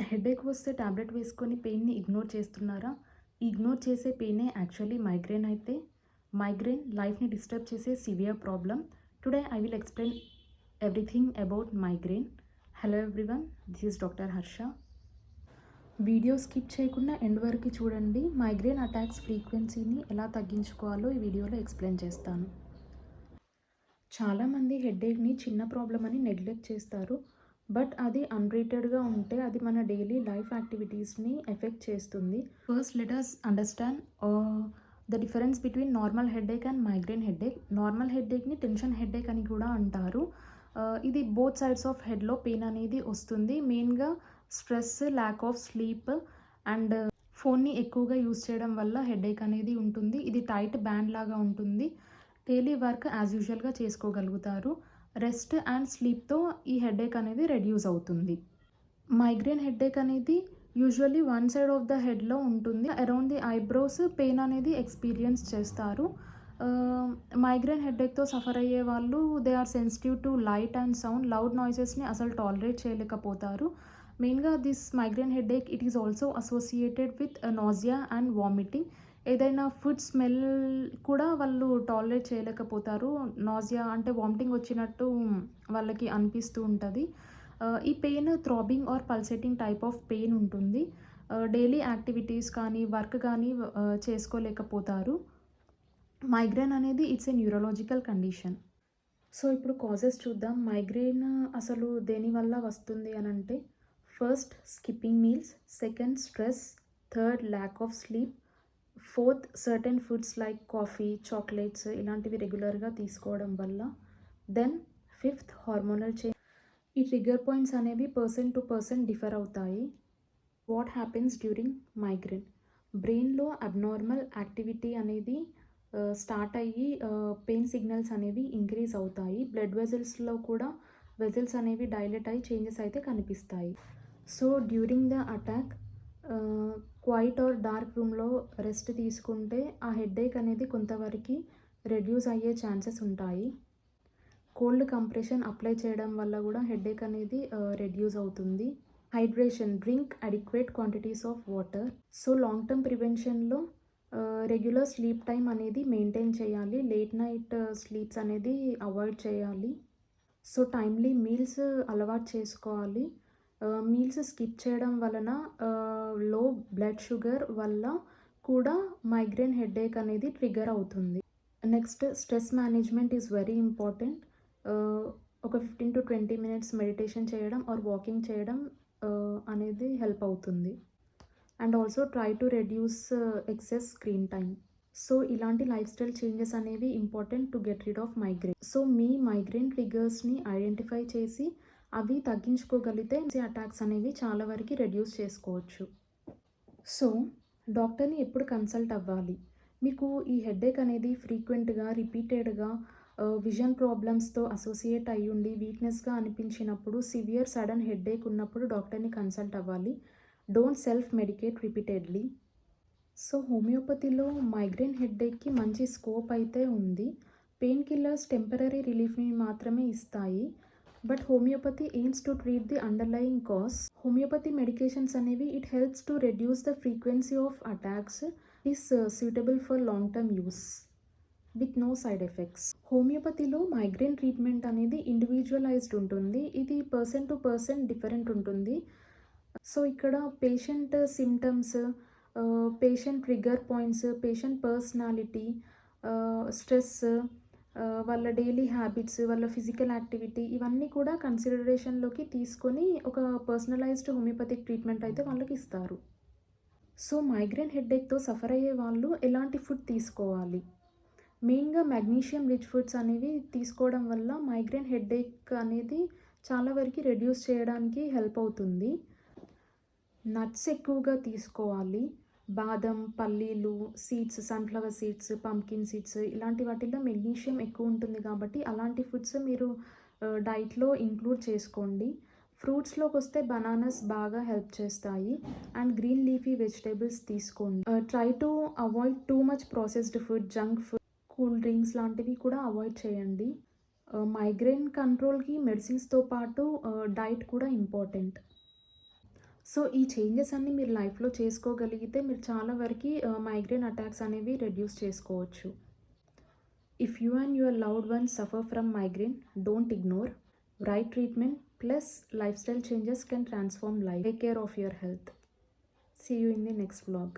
Headache వస్తే tablet వేసుకొని పెయిన్‌ని ignore చేస్తున్నారా? ఇగ్నోర్ చేసే పెయినే యాక్చువల్లీ మైగ్రేన్ అయితే, మైగ్రేన్ లైఫ్‌ని డిస్టర్బ్ చేసే severe problem. Today I will explain everything about migraine. Hello everyone, this is doctor Harsha. Video skip చేయకుండా ఎండ్ వరకు చూడండి. మైగ్రేన్ అటాక్స్ ఫ్రీక్వెన్సీని ఎలా తగ్గించుకోవాలో ఈ వీడియోలో ఎక్స్‌ప్లెయిన్ చేస్తాను. చాలామంది హెడేక్‌ని చిన్న ప్రాబ్లమ్ అని నెగ్లెక్ట్ చేస్తారు. బట్ అది అన్‌ట్రీటెడ్‌గా ఉంటే అది మన డైలీ లైఫ్ యాక్టివిటీస్‌ని ఎఫెక్ట్ చేస్తుంది. First let us understand the difference between normal headache and migraine headache. Normal హెడేక్‌ని టెన్షన్ హెడేక్ అని కూడా అంటారు. ఇది బోత్ సైడ్స్ ఆఫ్ హెడ్‌లో పెయిన్ అనేది వస్తుంది. మెయిన్‌గా stress, lack of sleep and ఫోన్‌ని ఎక్కువగా యూజ్ చేయడం వల్ల హెడేక్ అనేది ఉంటుంది. ఇది టైట్ బ్యాండ్ లాగా ఉంటుంది. డైలీ వర్క్ యాజ్ యూజువల్‌గా చేసుకోగలుగుతారు. రెస్ట్ అండ్ స్లీప్‌తో ఈ హెడేక్ అనేది రెడ్యూస్ అవుతుంది. మైగ్రేన్ హెడేక్ అనేది usually one side of the హెడ్‌లో ఉంటుంది. అరౌండ్ ది ఐబ్రోస్ పెయిన్ అనేది ఎక్స్‌పీరియన్స్ చేస్తారు. మైగ్రేన్ హెడేక్‌తో సఫర్ అయ్యే వాళ్ళు they are sensitive to light and sound. Loud నాయిసెస్‌ని అసలు టాలరేట్ చేయలేకపోతారు. మెయిన్‌గా this migraine headache it is also associated with nausea and vomiting. ఏదైనా ఫుడ్ స్మెల్ కూడా వాళ్ళు టాలరేట్ చేయలేకపోతారు. నాసియా అంటే వామిటింగ్ వచ్చినట్టు వాళ్ళకి అనిపిస్తూ ఉంటది. ఈ pain throbbing or pulsating type of pain ఉంటుంది. డైలీ యాక్టివిటీస్ కానీ, వర్క్ కానీ చేసుకోలేకపోతారు. మైగ్రేన్ అనేది it's a neurological condition. So, ఇప్పుడు కాజెస్ చూద్దాం. మైగ్రేన్ అసలు దేనివల్ల వస్తుంది అనంటే, first skipping meals, second stress, third lakh of sleep, fourth certain foods like coffee, chocolates ఇలాంటివి రెగ్యులర్‌గా తీసుకోవడం వల్ల, దెన్ ఫిఫ్త్ హార్మోనల్ చేంజ్. ఈ ట్రిగ్గర్ పాయింట్స్ అనేవి పర్సన్ టు పర్సన్ డిఫర్ అవుతాయి. What happens during migraine? బ్రెయిన్‌లో అబ్నార్మల్ యాక్టివిటీ అనేది స్టార్ట్ అయ్యి పెయిన్ సిగ్నల్స్ అనేవి ఇంక్రీజ్ అవుతాయి. బ్లడ్ వెజల్స్‌లో కూడా వెజల్స్ అనేవి డైలేట్ అయ్యి చేంజెస్ అయితే కనిపిస్తాయి. So, during the attack quiet or dark రూమ్‌లో రెస్ట్ తీసుకుంటే ఆ హెడేక్ అనేది కొంతవరకి రెడ్యూస్ అయ్యే ఛాన్సెస్ ఉంటాయి. కోల్డ్ కంప్రెషన్ అప్లై చేయడం వల్ల కూడా హెడేక్ అనేది రెడ్యూస్ అవుతుంది. Hydration, drink adequate quantities of water. So, long term ప్రివెన్షన్‌లో రెగ్యులర్ స్లీప్ టైమ్ అనేది మెయింటైన్ చేయాలి. లేట్ నైట్ స్లీప్స్ అనేది అవాయిడ్ చేయాలి. సో, టైమ్లీ మీల్స్ అలవాటు చేసుకోవాలి. మీల్స్ స్కిప్ చేయడం వలన లో బ్లడ్ షుగర్ వల్ల కూడా మైగ్రేన్ హెడేక్ అనేది ట్రిగ్గర్ అవుతుంది. Next stress management is very important. ఒక 15-20 మినిట్స్ మెడిటేషన్ చేయడం ఆర్ వాకింగ్ చేయడం అనేది హెల్ప్ అవుతుంది. And also try to reduce excess screen time. So, ఇలాంటి లైఫ్ స్టైల్ చేంజెస్ అనేవి important to get rid of migraine. So, మీ migraine ట్రిగ్గర్స్‌ని identify చేసి అవి తగ్గించుకోగలిగితే అటాక్స్ అనేవి చాలా వరకు రెడ్యూస్ చేసుకోవచ్చు. సో, డాక్టర్‌ని ఎప్పుడు కన్సల్ట్ అవ్వాలి? మీకు ఈ హెడేక్ అనేది ఫ్రీక్వెంట్‌గా, రిపీటెడ్‌గా విజన్ ప్రాబ్లమ్స్‌తో అసోసియేట్ అయ్యుండి వీక్‌నెస్‌గా అనిపించినప్పుడు, సివియర్ సడన్ హెడేక్ ఉన్నప్పుడు డాక్టర్‌ని కన్సల్ట్ అవ్వాలి. Don't self మెడికేట్ repeatedly. సో, హోమియోపతిలో మైగ్రేన్ హెడేక్‌కి మంచి స్కోప్ అయితే ఉంది. పెయిన్ కిల్లర్స్ టెంపరరీ రిలీఫ్‌ని మాత్రమే ఇస్తాయి. But homeopathy aims to treat the underlying cause. Homeopathy medications అనేవి it helps to reduce the frequency of attacks. Is suitable for long term use with no side effects. హోమియోపతిలో migraine treatment అనేది individualised ఉంటుంది. ఇది person to person different ఉంటుంది. So, ఇక్కడ patient symptoms, patient trigger points, patient personality, stress, వాళ్ళ daily habits, వాళ్ళ physical activity ఇవన్నీ కూడా కన్సిడరేషన్‌లోకి తీసుకొని ఒక పర్సనలైజ్డ్ హోమియోపతిక్ ట్రీట్మెంట్ అయితే వాళ్ళకి ఇస్తారు. సో, మైగ్రేన్ హెడేక్‌తో సఫర్ అయ్యే వాళ్ళు ఎలాంటి ఫుడ్ తీసుకోవాలి? మెయిన్‌గా మెగ్నీషియం రిచ్ ఫుడ్స్ అనేవి తీసుకోవడం వల్ల మైగ్రేన్ హెడేక్ అనేది చాలా వరకు రెడ్యూస్ చేయడానికి హెల్ప్ అవుతుంది. నట్స్ ఎక్కువగా తీసుకోవాలి. బాదం, పల్లీలు, seeds, sunflower seeds, pumpkin seeds ఇలాంటి వాటిల్లో మెగ్నీషియం ఎక్కువ ఉంటుంది కాబట్టి అలాంటి ఫుడ్స్ మీరు డైట్‌లో ఇంక్లూడ్ చేసుకోండి. ఫ్రూట్స్‌లోకొస్తే బనానాస్ బాగా హెల్ప్ చేస్తాయి. అండ్ గ్రీన్ లీఫీ వెజిటబుల్స్ తీసుకోండి. Try to avoid too much processed food, junk food, cool drinks లాంటివి కూడా అవాయిడ్ చేయండి. మైగ్రేన్ కంట్రోల్‌కి మెడిసిన్స్‌తో పాటు డైట్ కూడా ఇంపార్టెంట్. సో ఈ చేంజెస్ అన్నీ మీరు లైఫ్‌లో చేసుకోగలిగితే మీరు చాలా వరకి మైగ్రేన్ అటాక్స్ అనేవి రెడ్యూస్ చేసుకోవచ్చు. If you and your loved ones suffer from migraine, don't ignore. Right treatment plus lifestyle changes can transform life. Take care of your health. See you in the next vlog.